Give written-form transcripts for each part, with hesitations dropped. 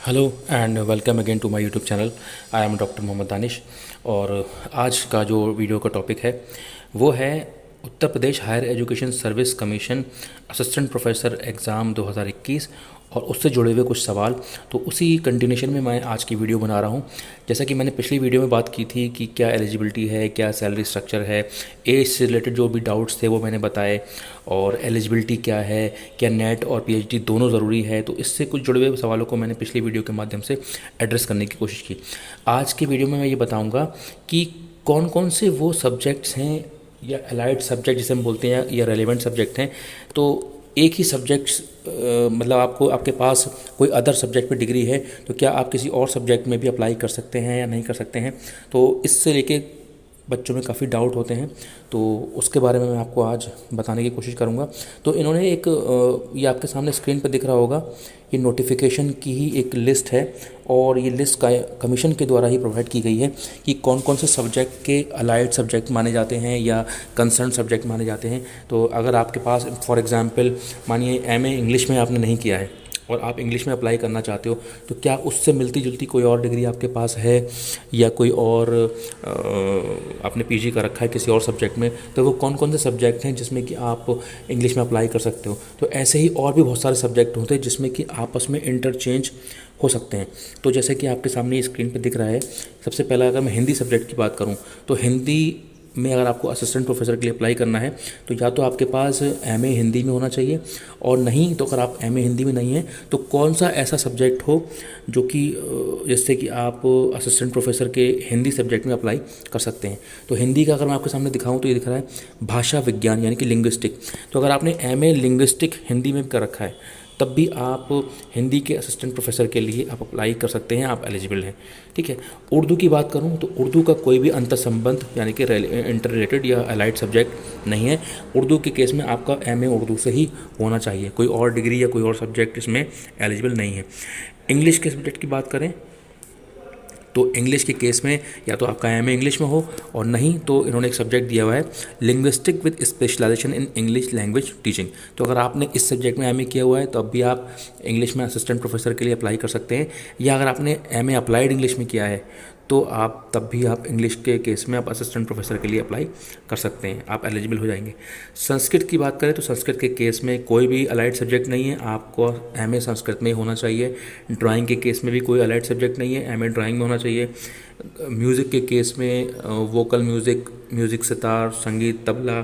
Hello and welcome again to my YouTube channel. I am doctor Mohammad Danish. और आज का जो वीडियो का टॉपिक है वो है Uttar Pradesh higher education service commission assistant professor exam 2021 और उससे जुड़े हुए कुछ सवाल। तो उसी कंटिन्यूशन में मैं आज की वीडियो बना रहा हूँ। जैसा कि मैंने पिछली वीडियो में बात की थी कि क्या एलिजिबिलिटी है, क्या सैलरी स्ट्रक्चर है, एज से रिलेटेड जो भी डाउट्स थे वो मैंने बताए, और एलिजिबिलिटी क्या है, क्या नेट और पीएचडी दोनों ज़रूरी है। तो इससे कुछ जुड़े हुए सवालों को मैंने पिछली वीडियो के माध्यम से एड्रेस करने की कोशिश की। आज की वीडियो में मैं ये बताऊँगा कि कौन कौन से वो सब्जेक्ट्स हैं या अलाइड सब्जेक्ट जिसे हम बोलते हैं या रेलेवेंट सब्जेक्ट हैं। तो एक ही सब्जेक्ट्स मतलब आपके पास कोई अदर सब्जेक्ट पे डिग्री है तो क्या आप किसी और सब्जेक्ट में भी अप्लाई कर सकते हैं या नहीं कर सकते हैं। तो इससे लेके बच्चों में काफ़ी डाउट होते हैं, तो उसके बारे में मैं आपको आज बताने की कोशिश करूंगा। तो इन्होंने एक ये आपके सामने स्क्रीन पर दिख रहा होगा, ये नोटिफिकेशन की ही एक लिस्ट है और ये लिस्ट का कमीशन के द्वारा ही प्रोवाइड की गई है कि कौन कौन से सब्जेक्ट के अलाइड सब्जेक्ट माने जाते हैं या कंसर्न सब्जेक्ट माने जाते हैं। तो अगर आपके पास फॉर एग्ज़ाम्पल मानिए एमए इंग्लिश में आपने नहीं किया है और आप इंग्लिश में अप्लाई करना चाहते हो, तो क्या उससे मिलती जुलती कोई और डिग्री आपके पास है या कोई और आपने पीजी कर रखा है किसी और सब्जेक्ट में, तो वो कौन कौन से सब्जेक्ट हैं जिसमें कि आप इंग्लिश में अप्लाई कर सकते हो। तो ऐसे ही और भी बहुत सारे सब्जेक्ट होते हैं जिसमें कि आपस में इंटरचेंज हो सकते हैं। तो जैसे कि आपके सामने स्क्रीन पर दिख रहा है, सबसे पहला अगर मैं हिंदी सब्जेक्ट की बात करूँ तो हिंदी में अगर आपको असिस्टेंट प्रोफेसर के लिए अप्लाई करना है तो या तो आपके पास एमए हिंदी में होना चाहिए, और नहीं तो अगर आप एमए हिंदी में नहीं है तो कौन सा ऐसा सब्जेक्ट हो जो कि जिससे कि आप असिस्टेंट प्रोफेसर के हिंदी सब्जेक्ट में अप्लाई कर सकते हैं। तो हिंदी का अगर मैं आपके सामने दिखाऊं तो ये दिख रहा है भाषा विज्ञान यानी कि लिंग्विस्टिक। तो अगर आपने एमए लिंग्विस्टिक हिंदी में कर रखा है तब भी आप हिंदी के असिस्टेंट प्रोफेसर के लिए आप अप्लाई कर सकते हैं, आप एलिजिबल हैं। ठीक है। उर्दू की बात करूं तो उर्दू का कोई भी अंतर संबंध यानी कि इंटर रिलेटेड या अलाइड सब्जेक्ट नहीं है। उर्दू के केस में आपका एमए उर्दू से ही होना चाहिए, कोई और डिग्री या कोई और सब्जेक्ट इसमें एलिजिबल नहीं है। इंग्लिश के सब्जेक्ट की बात करें तो इंग्लिश के केस में या तो आपका एमए इंग्लिश में हो, और नहीं तो इन्होंने एक सब्जेक्ट दिया हुआ है linguistic with specialization in English language teaching. तो अगर आपने इस सब्जेक्ट में एमए किया हुआ है तो अब भी आप इंग्लिश में असिस्टेंट प्रोफेसर के लिए अप्लाई कर सकते हैं, या अगर आपने एमए अप्लाइड इंग्लिश में किया है तो आप तब भी आप इंग्लिश के केस में आप असिस्टेंट प्रोफेसर के लिए अप्लाई कर सकते हैं, आप एलिजिबल हो जाएंगे। संस्कृत की बात करें तो संस्कृत के केस में कोई भी अलाइड सब्जेक्ट नहीं है, आपको एमए संस्कृत में होना चाहिए। ड्राइंग के केस में भी कोई अलाइड सब्जेक्ट नहीं है, एमए ड्राइंग में होना चाहिए। म्यूज़िक के केस में वोकल म्यूज़िक, म्यूज़िक सितार, संगीत, तबला।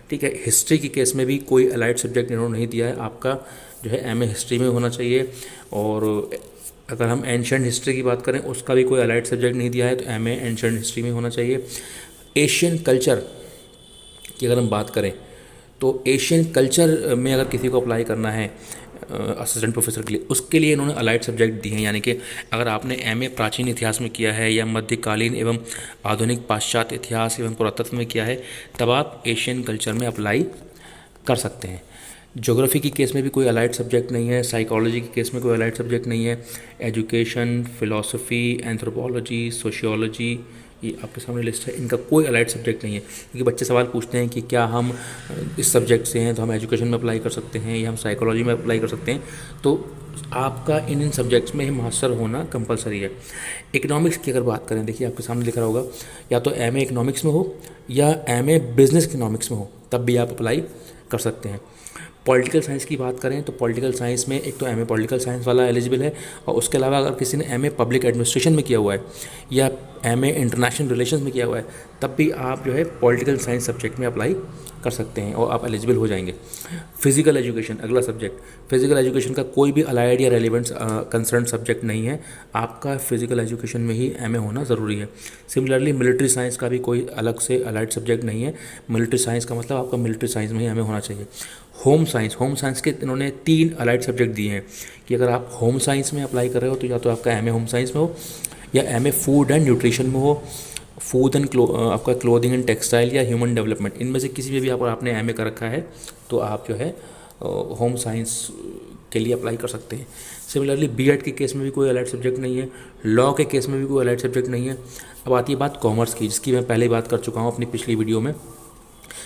ठीक है। हिस्ट्री के केस में भी कोई अलाइड सब्जेक्ट इन्होंने नहीं दिया है, आपका जो है एमए हिस्ट्री में होना चाहिए। और अगर हम एंशंट हिस्ट्री की बात करें उसका भी कोई अलाइड सब्जेक्ट नहीं दिया है, तो एमए एंशंट हिस्ट्री में होना चाहिए। एशियन कल्चर की अगर हम बात करें तो एशियन कल्चर में अगर किसी को अप्लाई करना है असिस्टेंट प्रोफेसर के लिए, उसके लिए इन्होंने अलाइड सब्जेक्ट दिए हैं। यानी कि अगर आपने एमए प्राचीन इतिहास में किया है या मध्यकालीन एवं आधुनिक पाश्चात्य इतिहास एवं पुरातत्व में किया है तब आप एशियन कल्चर में अप्लाई कर सकते हैं। ज्योग्राफी की केस में भी कोई अलाइड सब्जेक्ट नहीं है, साइकोलॉजी के केस में कोई अलाइड सब्जेक्ट नहीं है। एजुकेशन, फिलॉसफी, एंथ्रोपोलॉजी, सोशियोलॉजी, ये आपके सामने लिस्ट है, इनका कोई अलाइड सब्जेक्ट नहीं है। क्योंकि बच्चे सवाल पूछते हैं कि क्या हम इस सब्जेक्ट से हैं तो हम एजुकेशन में अप्लाई कर सकते हैं या हम साइकोलॉजी में अप्लाई कर सकते हैं। तो आपका इन सब्जेक्ट्स में मास्टर होना कंपलसरी है। इकोनॉमिक्स की अगर बात करें, देखिए आपके सामने लिख रहा होगा या तो एमए इकोनॉमिक्स में हो या एमए बिजनेस इकोनॉमिक्स में हो, तब भी आप अप्लाई कर सकते हैं। पॉलिटिकल साइंस की बात करें तो पॉलिटिकल साइंस में एक तो एमए पॉलिटिकल साइंस वाला एलिजिबल है, और उसके अलावा अगर किसी ने एमए पब्लिक एडमिनिस्ट्रेशन में किया हुआ है या एमए इंटरनेशनल रिलेशंस में किया हुआ है तब भी आप जो है पॉलिटिकल साइंस सब्जेक्ट में अप्लाई कर सकते हैं और आप एलिजिबल हो जाएंगे। फिजिकल एजुकेशन अगला सब्जेक्ट, फिजिकल एजुकेशन का कोई भी अलाइड या रेलिवेंट कंसर्न सब्जेक्ट नहीं है, आपका फिजिकल एजुकेशन में ही एमए होना ज़रूरी है। सिमिलरली मिलिट्री साइंस का भी कोई अलग से अलाइड सब्जेक्ट नहीं है, मिलिट्री साइंस का मतलब आपका मिलिट्री साइंस में ही एमए होना चाहिए। होम साइंस, होम साइंस के इन्होंने 3 अलाइड सब्जेक्ट दिए हैं कि अगर आप होम साइंस में अप्लाई कर रहे हो तो या तो आपका एमए होम साइंस में हो या एमए फूड एंड न्यूट्रिशन में हो, फूड एंड आपका क्लोथिंग एंड टेक्सटाइल या ह्यूमन डेवलपमेंट, इनमें से किसी में भी अगर आपने एमए कर रखा है तो आप जो है होम साइंस के लिए अप्लाई कर सकते हैं। सिमिलरली बीएड के केस में भी कोई अलाइड सब्जेक्ट नहीं है, लॉ के केस में भी कोई अलाइड सब्जेक्ट नहीं है। अब आती है बात कॉमर्स की, जिसकी मैं पहले ही बात कर चुका हूँ अपनी पिछली वीडियो में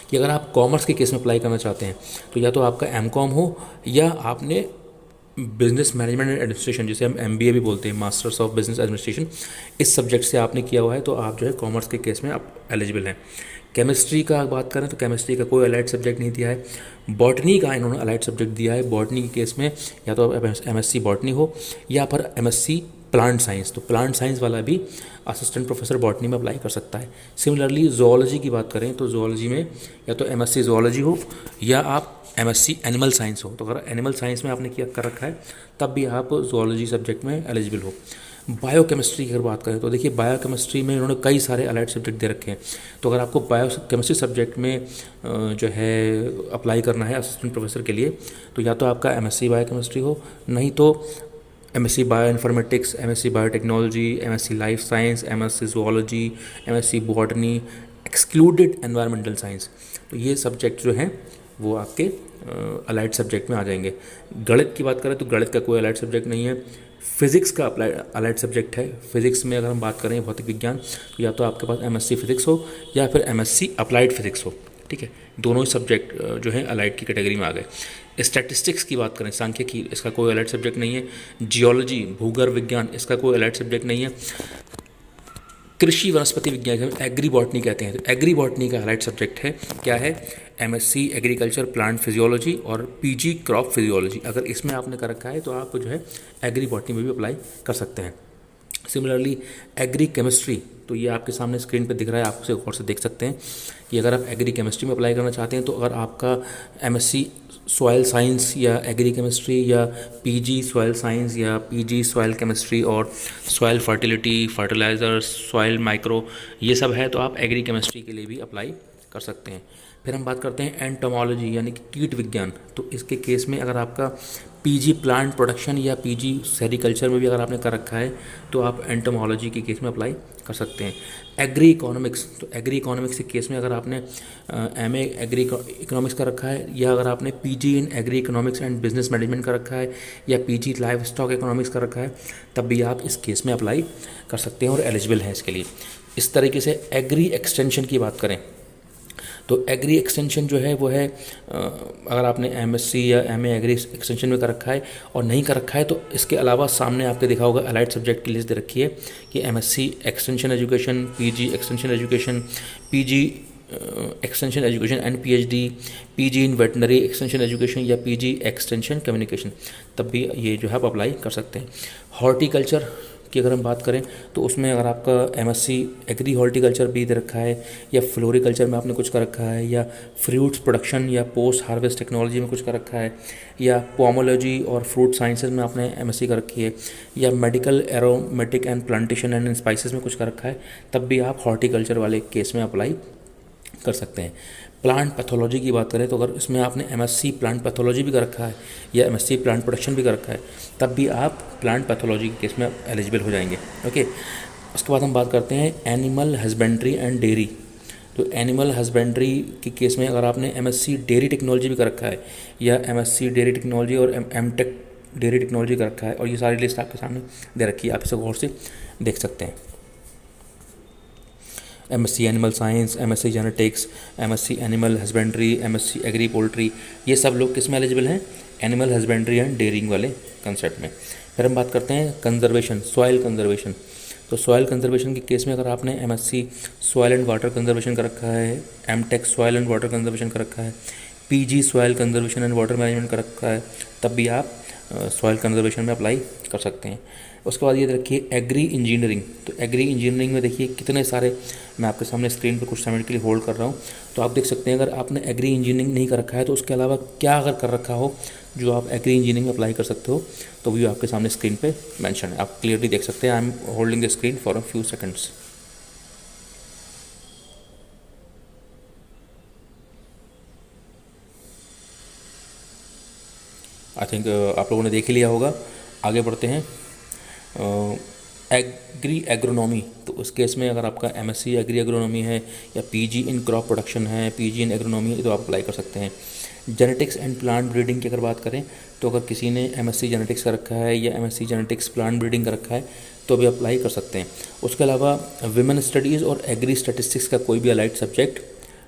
कि अगर आप कॉमर्स के केस में अप्लाई करना चाहते हैं तो या तो आपका एमकॉम हो या आपने बिजनेस मैनेजमेंट एंड एडमिनिस्ट्रेशन, जिसे हम MBA भी बोलते हैं, मास्टर्स ऑफ बिजनेस एडमिनिस्ट्रेशन, इस सब्जेक्ट से आपने किया हुआ है तो आप जो है कॉमर्स के केस में आप एलिजिबल हैं। केमिस्ट्री का बात करें तो केमिस्ट्री का कोई अलाइड सब्जेक्ट नहीं दिया है। बॉटनी का इन्होंने अलाइड सब्जेक्ट दिया है। बॉटनी के केस में या तो MSc बॉटनी हो या फिर MSc प्लांट साइंस, तो प्लांट साइंस वाला भी असिस्टेंट प्रोफेसर बॉटनी में अप्लाई कर सकता है। सिमिलरली जोलॉजी की बात करें तो जोलॉजी में या तो MSc जोलॉजी हो या आप MSc एनिमल साइंस हो। तो अगर एनिमल साइंस में आपने किया कर रखा है तब भी आप जोलॉजी सब्जेक्ट में एलिजिबल हो। बायोकेमिस्ट्री की अगर बात करें तो देखिए बायोकेमिस्ट्री में इन्होंने कई सारे अलाइड सब्जेक्ट दे रखे हैं। तो अगर आपको बायोकेमिस्ट्री सब्जेक्ट में जो है अप्लाई करना है असिस्टेंट प्रोफेसर के लिए, तो या तो आपका MSc बायोकेमिस्ट्री हो, नहीं तो MSc bio informatics, MSc biotechnology, MSc life science, MSc zoology, MSc botany, excluded environmental science. तो ये सब्जेक्ट जो हैं वो आपके अलाइड सब्जेक्ट में आ जाएंगे। गणित की बात करें तो गणित का कोई अलाइड सब्जेक्ट नहीं है। फिज़िक्स का अलाइड सब्जेक्ट है। फिज़िक्स में अगर हम बात करें भौतिक विज्ञान, तो या तो आपके पास MSc फिज़िक्स हो या फिर MSc अप्लाइड फिज़िक्स हो। ठीक है, दोनों ही सब्जेक्ट जो है अलाइड की कैटेगरी में आ गए। स्टैटिस्टिक्स की बात करें, सांख्यिकी, इसका कोई अलाइड सब्जेक्ट नहीं है। जियोलॉजी, भूगर्भ विज्ञान, इसका कोई अलाइड सब्जेक्ट नहीं है। कृषि वनस्पति विज्ञान, एग्री बॉटनी कहते हैं, तो एग्री बॉटनी का अलाइड सब्जेक्ट है, क्या है, MSc एग्रीकल्चर प्लांट फिजियोलॉजी और PG क्रॉप फिजियोलॉजी। अगर इसमें आपने कर रखा है तो आप जो है एग्री बॉटनी में भी अप्लाई कर सकते हैं। सिमिलरली एग्री केमिस्ट्री, तो ये आपके सामने स्क्रीन पर दिख रहा है, आप उसे गौर से देख सकते हैं कि अगर आप एग्री केमिस्ट्री में अप्लाई करना चाहते हैं तो अगर आपका MSc सॉयल साइंस या एग्री केमिस्ट्री या PG सॉयल साइंस या PG सॉयल केमिस्ट्री और soil fertility, fertilizers, soil micro, ये सब है तो आप एग्री केमिस्ट्री के लिए भी अप्लाई कर सकते हैं। फिर हम बात करते हैं एंटोमोलॉजी यानी कि कीट विज्ञान। तो इसके केस में अगर आपका PG प्लांट प्रोडक्शन या PG सेरिकल्चर में भी अगर आपने कर रखा है तो आप एंटोमोलॉजी के केस में अप्लाई कर सकते हैं। एग्री इकोनॉमिक्स, तो एग्री इकोनॉमिक्स के केस में अगर आपने MA एग्री इकोनॉमिक्स का रखा है या अगर आपने PG in agree economics and business management का रखा है या PG लाइफ स्टॉक इकोनॉमिक्स का रखा है, तब भी आप इस केस में अप्लाई कर सकते हैं और एलिजिबल हैं इसके लिए। इस तरीके से एग्री एक्सटेंशन की बात करें तो एग्री एक्सटेंशन जो है वो है अगर आपने MSc या MA एग्री एक्सटेंशन में कर रखा है और नहीं कर रखा है तो इसके अलावा सामने आपके देखा होगा अलाइड सब्जेक्ट की लिस्ट दे रखी है कि MSc extension education, PG extension education, PG extension education and PG in veterinary extension education या PG एक्सटेंशन कम्युनिकेशन, तब भी ये जो है आप अप्लाई कर सकते हैं। हॉर्टिकल्चर की अगर हम बात करें तो उसमें अगर आपका MSc एग्री हॉर्टिकल्चर भी दे रखा है या फ्लोरिकल्चर में आपने कुछ कर रखा है या फ्रूट्स प्रोडक्शन या पोस्ट हार्वेस्ट टेक्नोलॉजी में कुछ कर रखा है या पोमोलॉजी और फ्रूट साइंसेज में आपने MSc कर रखी है या medical aromatic and plantation and spices में कुछ कर रखा है, तब भी आप हॉर्टिकल्चर वाले केस में अप्लाई कर सकते हैं। प्लांट पैथोलॉजी की बात करें तो अगर इसमें आपने MSc प्लांट पैथोलॉजी भी कर रखा है या MSc प्लांट प्रोडक्शन भी कर रखा है, तब भी आप प्लांट पैथोलॉजी के केस में एलिजिबल हो जाएंगे। ओके, उसके बाद हम बात करते हैं एनिमल हस्बेंड्री एंड डेयरी। तो एनिमल हस्बेंड्री के केस में अगर आपने MSc डेयरी टेक्नोलॉजी भी कर रखा है या MSc डेयरी टेक्नोलॉजी और MTech डेयरी टेक्नोलॉजी कर रखा है, और ये सारी लिस्ट आपके सामने दे रखी है, आप इसे गौर से देख सकते हैं। MSc animal science, MSc genetics, MSc animal husbandry, MSc agri poultry, ये सब लोग किस में एलिजिबल हैं, एनिमल हस्बेंड्री एंड डेयरिंग वाले कंसेप्ट में। फिर हम बात करते हैं कंजर्वेशन, सॉइल कंजर्वेशन। तो सॉइल कंजर्वेशन के केस में अगर आपने MSc soil and water conservation कर रखा है, MTech soil and water conservation कर रखा है, PG soil conservation and water management कर रखा है, तब भी आप सॉइल कंजर्वेशन में अप्लाई कर सकते हैं। उसके बाद ये देखिए एग्री इंजीनियरिंग। तो एग्री इंजीनियरिंग में देखिए कितने सारे, मैं आपके सामने स्क्रीन पर कुछ समय के लिए होल्ड कर रहा हूँ, तो आप देख सकते हैं अगर आपने एग्री इंजीनियरिंग नहीं कर रखा है तो उसके अलावा क्या अगर कर रखा हो जो आप एग्री इंजीनियरिंग में अप्लाई कर सकते हो, तो भी आपके सामने स्क्रीन पे मेंशन है, आप क्लियरली देख सकते हैं। I am holding the screen for a few seconds. I think आप लोगों ने देख ही लिया होगा। आगे बढ़ते हैं। एग्री एग्रोनॉमी, तो उस केस में अगर आपका MSc एग्री एग्रोनॉमी है या PG इन क्रॉप प्रोडक्शन है, PG इन एग्रोनॉमी है, तो आप अप्लाई कर सकते हैं। जेनेटिक्स एंड प्लांट ब्रीडिंग की अगर बात करें तो अगर किसी ने MSc जेनेटिक्स का रखा है या MSc जेनेटिक्स प्लांट ब्रीडिंग का रखा है तो भी अप्लाई कर सकते हैं। उसके अलावा विमेन स्टडीज़ और एग्री स्टैटिस्टिक्स का कोई भी अलाइड सब्जेक्ट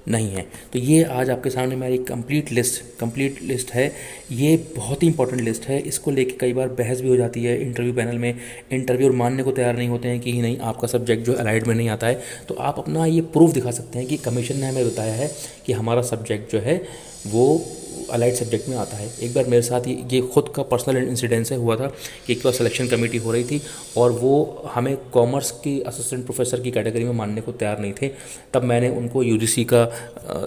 नहीं है। तो ये आज आपके सामने मेरी कंप्लीट लिस्ट है। ये बहुत ही इंपॉर्टेंट लिस्ट है। इसको लेके कई बार बहस भी हो जाती है इंटरव्यू पैनल में। इंटरव्यूअर मानने को तैयार नहीं होते हैं कि नहीं, आपका सब्जेक्ट जो अलाइड में नहीं आता है। तो आप अपना ये प्रूफ दिखा सकते हैं कि कमीशन ने हमें बताया है कि हमारा सब्जेक्ट जो है वो अलाइड सब्जेक्ट में आता है। एक बार मेरे साथ ये खुद का पर्सनल इंसिडेंस है, हुआ था कि एक बार सिलेक्शन कमेटी हो रही थी और वो हमें कॉमर्स की असिस्टेंट प्रोफेसर की कैटेगरी में मानने को तैयार नहीं थे। तब मैंने उनको यूजीसी का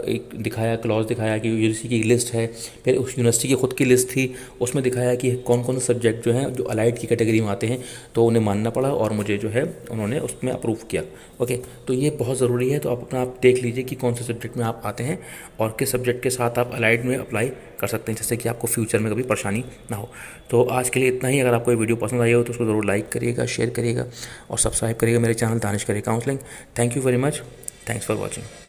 एक दिखाया, क्लॉज दिखाया कि यूजीसी की लिस्ट है। फिर उस यूनिवर्सिटी की खुद की लिस्ट थी, उसमें दिखाया कि कौन कौन से सब्जेक्ट जो हैं जो अलाइड की कैटेगरी में आते हैं। तो उन्हें मानना पड़ा और मुझे जो है उन्होंने उसमें अप्रूव किया। ओके, तो ये बहुत ज़रूरी है। तो आप अपना आप देख लीजिए कि कौन से सब्जेक्ट में आप आते हैं और किस सब्जेक्ट के साथ आप अलाइड में अप्लाई कर सकते हैं, जिससे कि आपको फ्यूचर में कभी परेशानी ना हो। तो आज के लिए इतना ही। अगर आपको ये वीडियो पसंद आई हो तो उसको ज़रूर लाइक करिएगा, शेयर करिएगा और सब्सक्राइब करिएगा मेरे channel Danish career counselling. Thank you very much. Thanks for watching.